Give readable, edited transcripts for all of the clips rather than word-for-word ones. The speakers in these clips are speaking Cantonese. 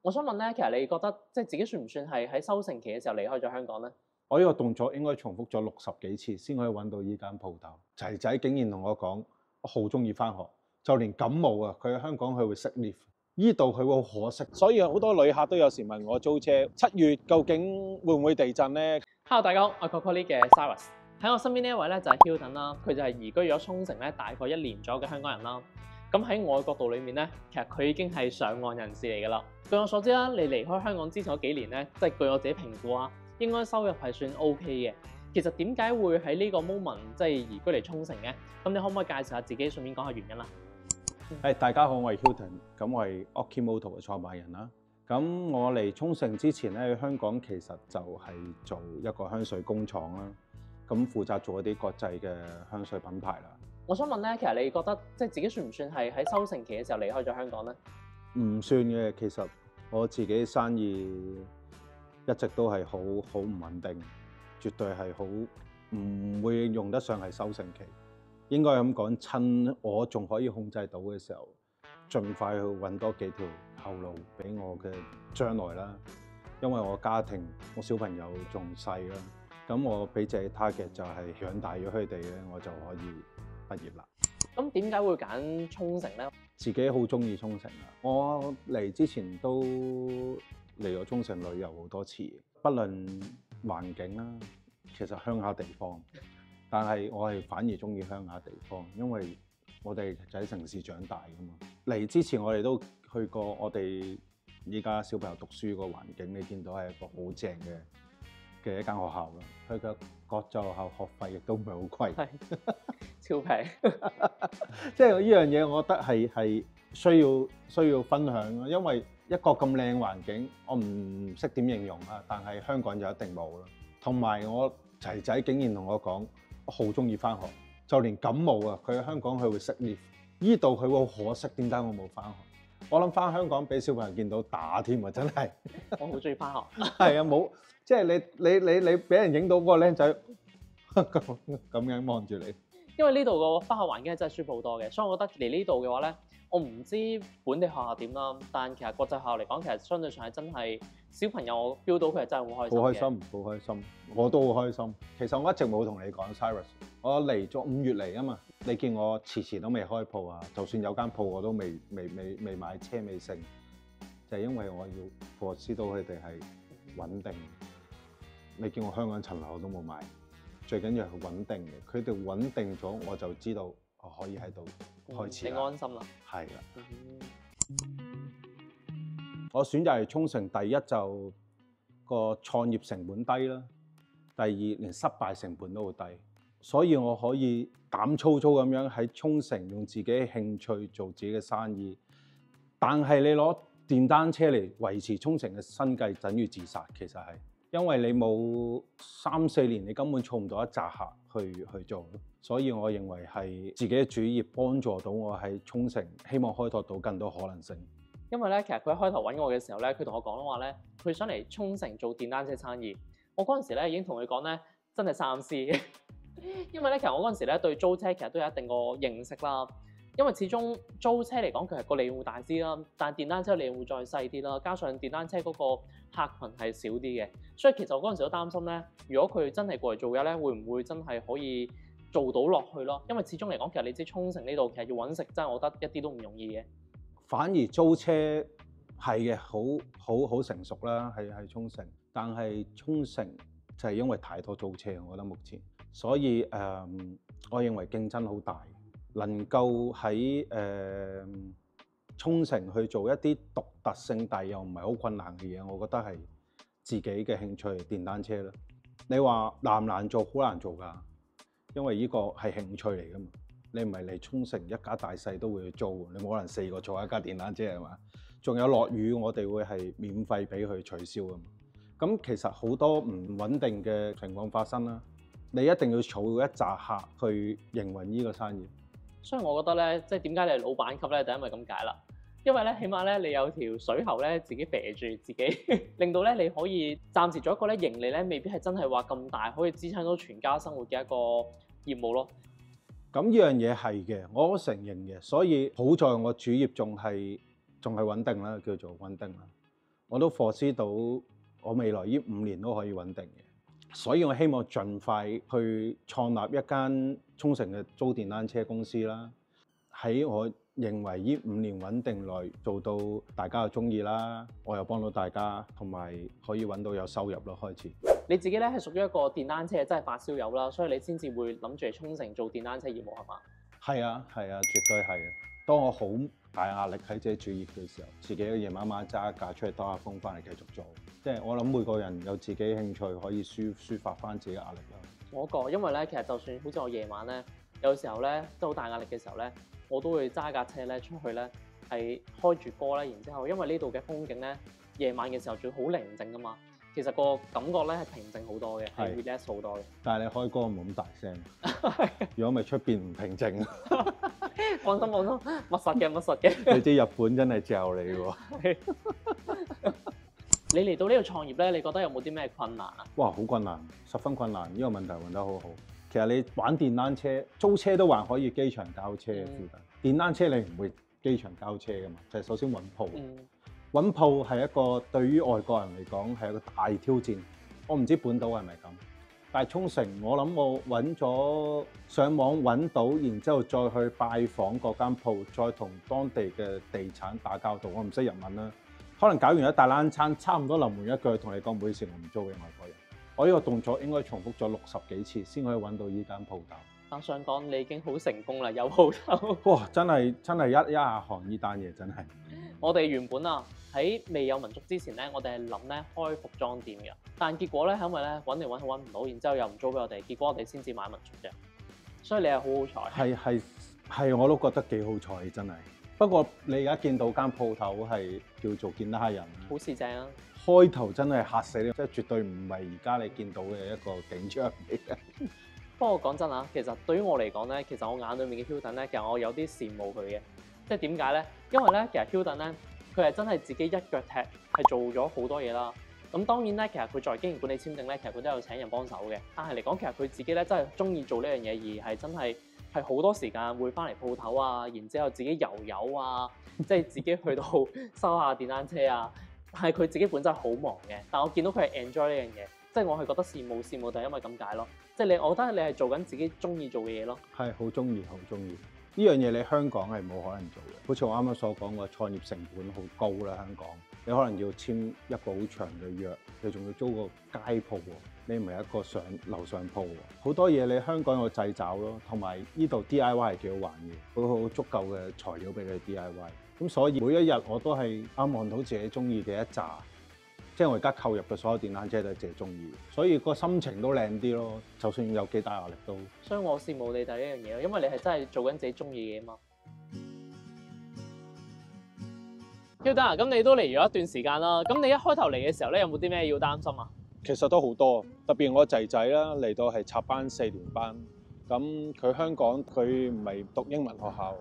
我想問咧，其實你覺得自己算唔算係喺收成期嘅時候離開咗香港咧？我呢個動作應該重複咗60幾次先可以揾到呢間鋪頭。仔仔竟然同我講，我好中意返學，就連感冒啊，佢喺香港佢會識 lift，呢度佢會好可惜。所以好多旅客都有時問我租車7月究竟會唔會地震呢？ Hello，大家好，我係 Coco 嘅 Cyrus。喺我身邊呢一位咧就係 Hilton 啦，佢就係移居咗沖繩咧大概1年左右嘅香港人啦。咁喺我嘅角度裏面咧，其實佢已經係上岸人士嚟㗎啦。據我所知啦，你離開香港之前嗰幾年咧，據我自己評估啊，應該收入係算 OK 嘅。其實點解會喺呢個 moment 移居嚟沖繩嘅？咁你可唔可以介紹下自己，順便講下原因啦？大家好，我係 Hilton，咁我係 Okimoto 嘅創辦人啦。咁我嚟沖繩之前咧，香港其實就係做一個香水工廠啦，咁負責做一啲國際嘅香水品牌啦。我想問咧，其實你覺得自己算唔算係喺收成期嘅時候離開咗香港咧？唔算嘅，其實我自己生意一直都係好唔穩定，絕對係好唔會用得上係收成期。應該咁講，趁我仲可以控制到嘅時候，盡快去揾多幾條後路俾我嘅將來啦。因為我家庭，我小朋友仲細啦，咁我俾自己 target 就係養大咗佢哋咧，我就可以畢業啦。咁點解會揀沖繩咧？自己好中意沖繩啊！我嚟之前都嚟咗沖繩旅遊好多次，不論環境啦，其實鄉下地方，但係我係反而中意鄉下地方，因為我哋就喺城市長大噶嘛。嚟之前我哋都去過我哋依家小朋友讀書個環境，你見到係一個好正嘅一間學校啦。佢嘅國際學校學費亦都唔係好貴，係超平。即係呢樣嘢，我覺得係需要分享咯。因為一個咁靚環境，我唔識點形容啊，但係香港就一定冇啦。同埋我仔仔竟然同我講，我好中意返學，就連感冒啊，佢喺香港佢會識 lift，呢度佢會好可惜，點解我冇返學？我諗返香港俾小朋友見到打添啊，真係。我好中意返學。係啊，冇即係你俾人影到嗰個僆仔咁樣望住你。因為呢度個返學環境係真係舒服好多嘅，所以我覺得嚟呢度嘅話咧，我唔知本地學校點啦，但其實國際學校嚟講，其實相對上係真係小朋友我 feel 到佢係真係好開心嘅。好開心，好開心，我都好開心。其實我一直冇同你講 Cyrus， 我嚟咗5月嚟啊嘛，你見我遲都未開鋪啊，就算有間鋪我都未買車未成，就係因為我要知道佢哋係穩定。你見我香港層樓都冇買。最緊要係穩定嘅，佢哋穩定咗，我就知道我可以喺度開始。你安心啦。係啦。我選擇嚟沖繩，第一就個創業成本低啦，第二連失敗成本都好低，所以我可以膽粗粗咁樣喺沖繩用自己嘅興趣做自己嘅生意。但係你攞電單車嚟維持沖繩嘅生計，等於自殺，其實係。因為你冇3、4年，你根本儲唔到一紮客去做，所以我認為係自己嘅主業幫助到我喺沖繩，希望開拓到更多可能性。因為咧，其實佢一開頭揾我嘅時候咧，佢同我講話咧，佢想嚟沖繩做電單車生意。我嗰陣時咧已經同佢講咧，真係三思。因為咧，其實我嗰陣時咧對租車其實都有一定個認識啦。因為始終租車嚟講，佢係個利潤會大啲啦，但係電單車利潤會再細啲啦。加上電單車嗰個客群係少啲嘅，所以其實我嗰陣時都擔心咧，如果佢真係過嚟做嘢咧，會唔會真係可以做到落去咯？因為始終嚟講，其實你知沖繩呢度其實要揾食真係我覺得一啲都唔容易嘅。反而租車係嘅，好成熟啦，係沖繩，但係沖繩就係因為太多租車，我覺得目前，所以我認為競爭好大。能夠喺沖繩去做一啲獨特性，但又唔係好困難嘅嘢，我覺得係自己嘅興趣，電單車啦。你話難唔難做？好難做㗎，因為呢個係興趣嚟㗎嘛。你唔係嚟沖繩一家大細都會去租，你冇可能4個坐一架電單車係嘛？仲有落雨，我哋會係免費俾佢取消㗎嘛。咁其實好多唔穩定嘅情況發生啦，你一定要儲一紮客去營運呢個生意。所以我覺得咧，點解你係老闆級咧，就因為咁解啦。因為咧，起碼咧你有條水喉咧，自己肥住自己，令到咧你可以暫時做一個咧盈利咧，未必係真係話咁大，可以支撐到全家生活嘅一個業務咯。咁呢樣嘢係嘅，我都承認嘅。所以好在我主業仲係穩定啦，叫做穩定啦。我都 foresee 到我未來呢5年都可以穩定嘅，所以我希望盡快去創立一間沖繩嘅租電單車公司啦。喺我認為呢5年穩定內做到大家又中意啦，我又幫到大家，同埋可以揾到有收入咯。開始你自己咧係屬於一個電單車真係發燒友啦，所以你先至會諗住嚟沖繩做電單車業務係嘛？係啊，絕對係啊。當我好大壓力喺自己主業嘅時候，自己夜晚晚揸一架出去兜下風，翻嚟繼續做。即係我諗每個人有自己興趣，可以抒發翻自己壓力啦。我覺，因為咧其實就算好似我夜晚咧，有時候咧都好大壓力嘅時候咧，我都會揸架車咧出去咧係開住歌咧，然之後因為呢度嘅風景咧夜晚嘅時候仲好寧靜噶嘛。其實個感覺咧係平靜好多嘅，係 relax 好多嘅。但係你開歌唔好咁大聲，如果咪出邊唔平靜。放心，密實嘅，密實嘅。你知日本真係嚼你喎。你嚟到呢度創業咧，你覺得有冇啲咩困難啊？哇，好困難，十分困難。呢個問題問得好好。其實你玩電單車、租車都還可以機場交車附近，電單車你唔會機場交車噶嘛，就係首先揾鋪。揾鋪係一個對於外國人嚟講係一個大挑戰。我唔知本島係咪咁，但係沖繩我諗我揾咗上網揾到，然之後再去拜訪嗰間鋪，再同當地嘅地產打交道。我唔識日文啦，可能搞完一大冷餐，差唔多臨門一句同你講唔好意思，我唔租俾外國人。我呢個動作應該重複咗60幾次先可以揾到呢間鋪頭。但想講你已經好成功啦，有鋪頭。哇！真係一下行呢單嘢真係。我哋原本啊喺未有民宿之前咧，我哋係諗咧開服裝店嘅，但結果咧係因為咧揾嚟揾去揾唔到，然之後又唔租俾我哋，結果我哋先至買民宿嘅。所以你係好好彩。係，我都覺得幾好彩真係。不過你而家見到間鋪頭係叫做見得下人，好市正啊！開頭真係嚇死你，即係絕對唔係而家你見到嘅一個景象嚟嘅。不過講真啊，其實對於我嚟講咧，其實我眼裏面嘅 Hilton 咧，其實我有啲羨慕佢嘅。即係點解咧？因為咧，其實 Hilton 咧，佢係真係自己一腳踢，係做咗好多嘢啦。咁當然咧，其實佢作為經營管理簽證咧，其實佢都有請人幫手嘅。但係嚟講，其實佢自己咧真係中意做呢樣嘢，而係真係好多時間會翻嚟鋪頭啊，然之後自己油油啊，即係自己去到收下電單車啊。但係佢自己本身好忙嘅，但我見到佢係 enjoy 呢樣嘢，即係我係覺得羨慕就係因為咁解咯。即係我覺得你係做緊自己中意做嘅嘢咯。係好中意呢樣嘢，你香港係冇可能做嘅。好似我啱啱所講嘅，創業成本好高啦，香港你可能要簽一個好長嘅約，你仲要租個街鋪喎，你唔係一個樓上鋪喎。好多嘢你香港有掣肘咯，同埋呢度 DIY 係幾好玩嘅，佢好足夠嘅材料俾你 DIY。咁所以每一日我都係望到自己中意嘅一紮，即係我而家購入嘅所有電單車都係自己中意，所以個心情都靚啲咯。就算有幾大壓力都。所以我羨慕你哋呢樣嘢咯，因為你係真係做緊自己中意嘅嘢嘛。Hilton啊，咁你都嚟咗一段時間啦，咁你一開頭嚟嘅時候咧，有冇啲咩要擔心啊？其實都好多，特別我仔仔啦嚟到係插班4年班，咁佢香港佢唔係讀英文學校，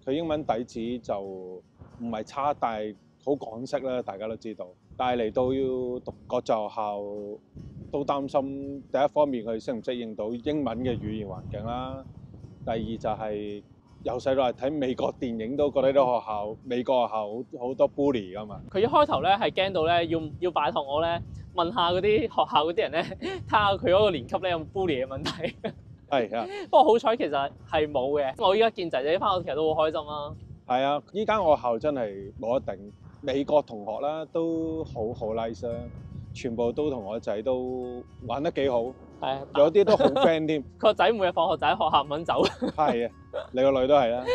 佢英文底子就唔係差，但係好港式啦，大家都知道。但係嚟到要讀國際學校，都擔心第一方面佢適唔適應到英文嘅語言環境啦。第二就係由細到大睇美國電影都覺得啲學校美國學校好多 bully 㗎嘛。佢一開頭咧係驚到咧要拜託我咧問下嗰啲學校嗰啲人咧，睇下佢嗰個年級咧有冇 bully 嘅問題。係啊，不過好彩其實係冇嘅。我依家見仔仔翻學其實都好開心啦。係啊，依間學校真係冇得頂。美國同學啦都好 nice 啦，全部都同我仔都玩得幾好。係啊，有啲都好 friend 添。佢個仔每日放學就喺學校唔肯走。係啊，你個女都係啦。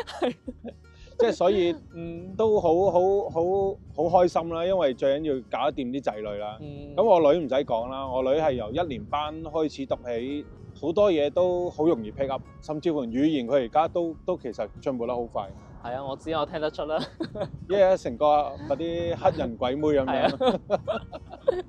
即係所以都好開心啦，因為最緊要搞得掂啲仔女啦。咁我女唔使講啦，我女係由1年班開始讀起，好多嘢都好容易 pick up，甚至乎語言佢而家都其實進步得好快。係啊，我知我聽得出啦。成個嗰啲黑人鬼妹咁樣。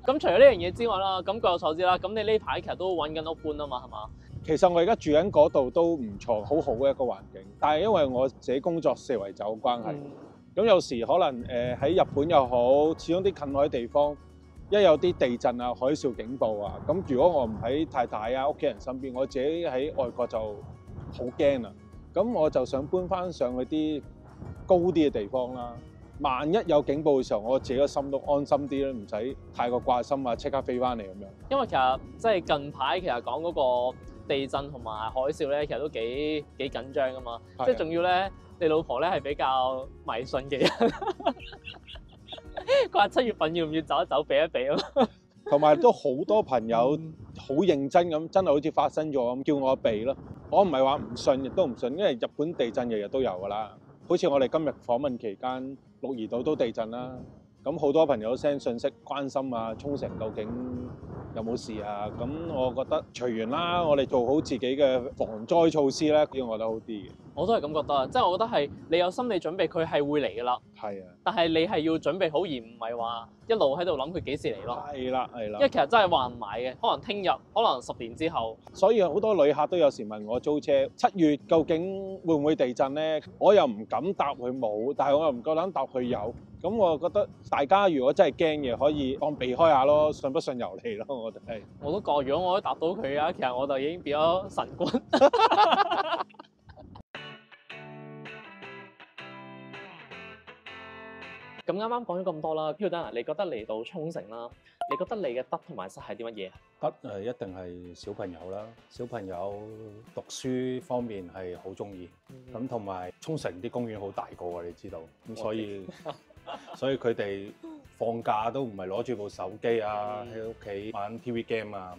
咁除咗呢樣嘢之外啦，咁據我所知啦，咁你呢排其實都揾緊屋搬啊嘛，係嘛？其實我而家住緊嗰度都唔錯，好好嘅一個環境。但係因為我自己工作四圍走嘅關係，咁有時可能喺日本又好，始終啲近海地方，一有啲地震啊、海嘯警報啊，咁如果我唔喺太太啊、屋企人身邊，我自己喺外國就好驚啊。咁我就想搬翻上去啲高啲嘅地方啦。萬一有警報嘅時候，我自己個心都安心啲啦，唔使太過掛心啊，即刻飛翻嚟咁樣。因為其實即係近排其實講嗰個地震同埋海嘯咧，其實都幾緊張噶嘛。即係仲要咧，你老婆咧係比較迷信嘅人，佢話7月份要唔要走一走避一避啊？同埋都好多朋友好認真咁，真係好似發生咗咁，叫我避咯。我唔係話唔信，亦都唔信，因為日本地震日日都有㗎啦。好似我哋今日訪問期間，鹿兒島都地震啦。咁好多朋友 send 信息關心啊，沖繩究竟有冇事啊？咁我覺得隨緣啦，我哋做好自己嘅防災措施咧，我覺得好啲嘅。我都係咁覺得，即係我覺得係你有心理準備，佢係會嚟㗎啦。係啊，但係你係要準備好，而唔係話一路喺度諗佢幾時嚟咯。係啦，係啦。因為其實真係話唔埋嘅，可能聽日，可能10年之後。所以好多旅客都有時問我租車7月究竟會唔會地震咧？我又唔敢答佢冇，但係我又唔夠膽答佢有。咁我覺得大家如果真係驚嘅，可以當避開下咯，信不信由你咯。我覺得係。我都覺，如果我可以答到佢啊，其實我就已經變咗神棍。咁啱啱講咗咁多啦，Hilda，你覺得嚟到沖繩啦，你覺得你嘅得同埋失係啲乜嘢？得一定係小朋友啦，小朋友讀書方面係好中意，咁同埋沖繩啲公園好大個啊，你知道，咁所以佢哋放假都唔係攞住部手機啊，喺屋企玩 TV game 啊。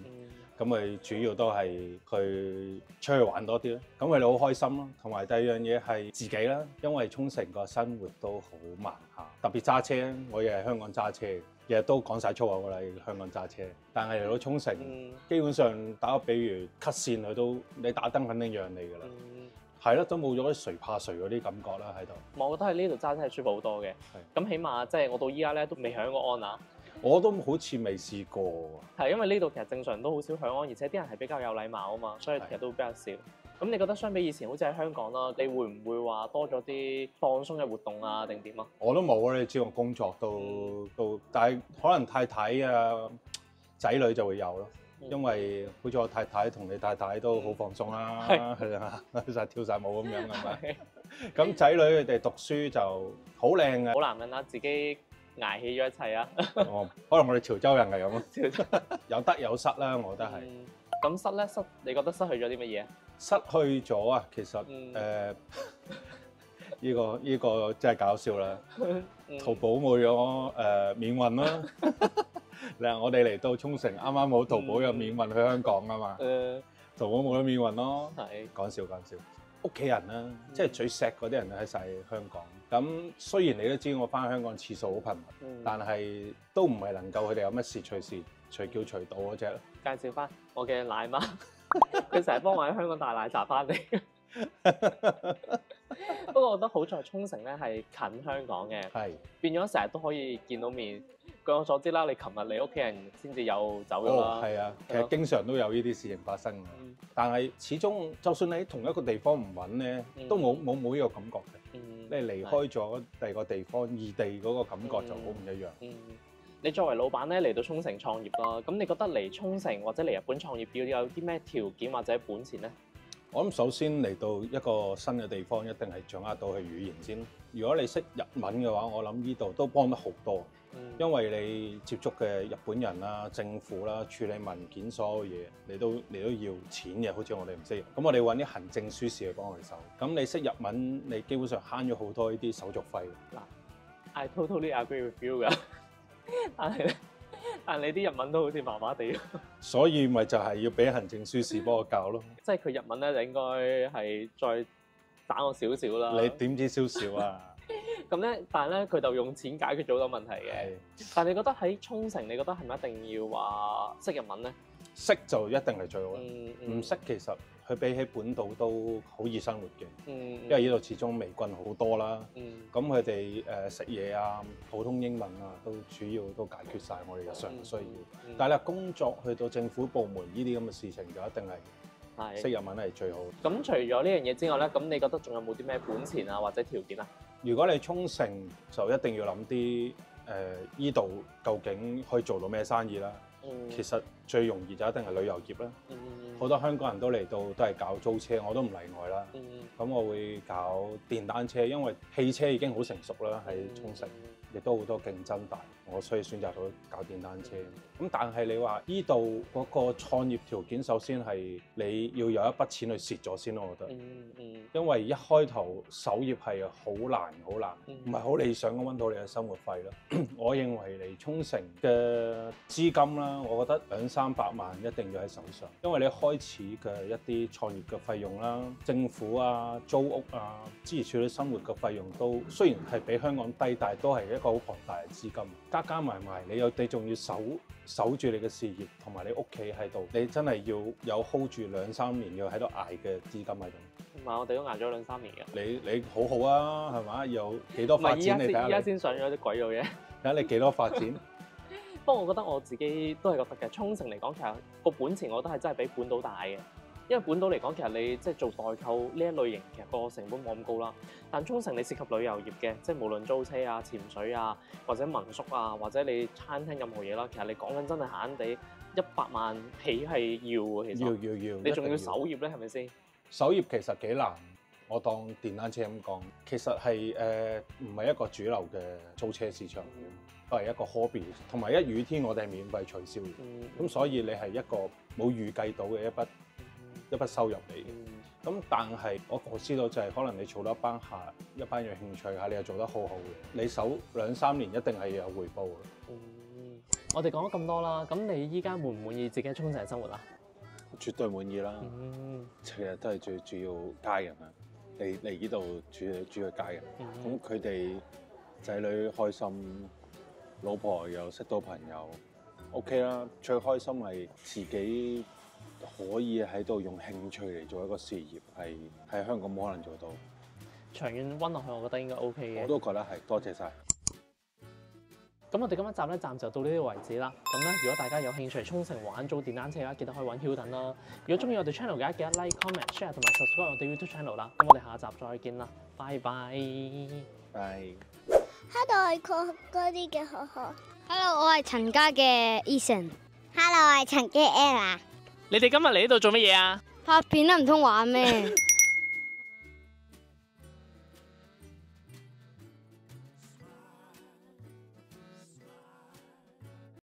咁佢主要都係去出去玩多啲咯，咁佢哋好開心咯。同埋第二樣嘢係自己啦，因為沖繩個生活都好慢下，特別揸車，我亦係香港揸車，日日都講晒粗口㗎啦，香港揸車。但係嚟到沖繩，基本上打個比喻，cut 線佢都你打燈肯定讓你㗎啦。係咯，都冇咗啲誰怕誰嗰啲感覺啦喺度。我覺得喺呢度揸車係舒服好多嘅。咁起碼即係我到依家咧都未響過安啊。我都好似未試過。係因為呢度其實正常都好少響安，而且啲人係比較有禮貌啊嘛，所以其實都比較少。咁你覺得相比以前好似喺香港啦，你會唔會話多咗啲放鬆嘅活動啊定點啊？我都冇啊，你知我工作都，但係可能太太啊仔女就會有咯。因為好似我太太同你太太都好放鬆啦，係啊，跳晒舞咁樣係咪？咁仔女佢哋讀書就好靚嘅，好男人啦，自己捱起咗一切啊！可能我哋潮州人係咁咯，有得有失啦，我覺得係。咁失咧，你覺得失去咗啲乜嘢？失去咗啊，其實呢個真係搞笑啦！淘寶冇咗免運啦。嗱，我哋嚟到沖繩，啱啱好淘寶有免運去香港啊嘛，淘寶冇咗免運咯。係講笑。屋企人啦，即係最錫嗰啲人喺晒香港。咁雖然你都知我翻香港次數好頻密，但係都唔係能夠佢哋有乜事隨時隨叫隨到嗰隻咯。介紹翻我嘅奶媽，佢成日幫我喺香港帶奶茶翻嚟。不過我覺得好在沖繩咧係近香港嘅，變咗成日都可以見到面。據我所知啦，你琴日你屋企人先至有走咗啦。係啊，其實經常都有呢啲事情發生嘅。但係始終，就算你喺同一個地方唔穩咧，都冇呢個感覺嘅。你離開咗第二個地方，異地嗰個感覺就好唔一樣。你作為老闆咧嚟到沖繩創業啦，咁你覺得嚟沖繩或者嚟日本創業要有啲咩條件或者本錢咧？我諗首先嚟到一個新嘅地方，一定係掌握到佢語言先。如果你識日文嘅話，我諗呢度都幫得好多。因為你接觸嘅日本人啦、政府啦、處理文件所有嘢，你都要錢嘅。好似我哋唔識，咁我哋揾啲行政書士去幫我哋手。咁你識日文，你基本上慳咗好多呢啲手續費。嗱，I totally agree with you 㗎。但你啲日文都好似麻麻地。所以咪就係要俾行政書士幫我教咯。即係佢日文咧，就應該係再打我少少啦。你點知少少啊？咁咧，但係咧，佢就用錢解決咗好多問題嘅。但係你覺得喺沖繩，你覺得係咪一定要話識日文咧？識就一定係最好啦。唔識其實佢比起本島都好易生活嘅。因為呢度始終微郡好多啦。咁佢哋食嘢啊、普通英文啊，都主要都解決晒我哋日常需要。但係咧，工作去到政府部門呢啲咁嘅事情，就一定係識日文係最好。咁除咗呢樣嘢之外咧，咁你覺得仲有冇啲咩本錢啊或者條件啊？如果你沖繩就一定要諗啲依度究竟可以做到咩生意啦。其實最容易就一定係旅遊業啦。好多香港人都嚟到都係搞租車，我都唔例外啦。咁我會搞電單車，因為汽車已經好成熟啦喺沖繩，亦都好多競爭大，我所以選擇到搞電單車。咁但係你話依度嗰個創業條件，首先係你要有一筆錢去蝕咗先咯，我覺得。因為一開頭首業係好難，唔係好理想咁揾到你嘅生活費咯。我認為嚟沖繩嘅資金啦，我覺得200-300萬一定要喺手上，因為你開始嘅一啲創業嘅費用啦、政府啊、租屋啊、諸如此類生活嘅費用都雖然係比香港低，但係都係一個好龐大嘅資金，加埋你仲要守住你嘅事業，同埋你屋企喺度，你真係要有 hold 住2-3年要喺度捱嘅資金喺度。唔係，我哋都捱咗2-3年嘅。你好好啊，係嘛？有幾多發展？你睇下。依家先上咗啲鬼佬嘢。睇下你幾多發展？不過我覺得我自己都係覺得嘅，沖繩嚟講，其實個本錢我覺得係真係比本島大嘅。因為本島嚟講，其實你即係做代購呢一類型，其實個成本冇咁高啦。但沖繩你涉及旅遊業嘅，即係無論租車啊、潛水啊，或者民宿啊，或者你餐廳任何嘢啦，其實你講緊真係閒閒地100萬起係要嘅。其實要，你仲要首業咧，係咪先？首業其實幾難，我當電單車咁講，其實係唔係一個主流嘅租車市場嘅，都係一個 hobby。同埋一雨天我哋係免費取消嘅，咁所以你係一個冇預計到嘅一筆收入嚟嘅。咁但係我知道就係可能你儲到一班客，一班有興趣嚇，你又做得好好嘅，你守2-3年一定係有回報嘅。我哋講咗咁多啦，咁你依家滿唔滿意自己沖繩生活啊？絕對滿意啦！其實都係最主要家人啊，嚟呢度住嘅家人，咁佢哋仔女開心，老婆又識到朋友 ，OK 啦。最開心係自己可以喺度用興趣嚟做一個事業，係喺香港冇可能做到。長遠溫落去，我覺得應該 OK 嘅。我都覺得係，多謝晒。咁我哋今一集咧暫時就到呢度為止啦。咁咧，如果大家有興趣沖繩玩租電單車嘅話，記得可以揾 Hilton 啦。如果中意我哋 channel 嘅話，記得 like、comment、share 同埋 subscribe 我哋 YouTube channel 啦。咁我哋下集再見啦，拜拜。拜。Hello， 我係嗰啲嘅可可。Hello， 我係陳家嘅 Eason。Hello， 我係陳嘅 Ella。你哋今日嚟呢度做乜嘢啊？拍片都唔通玩咩？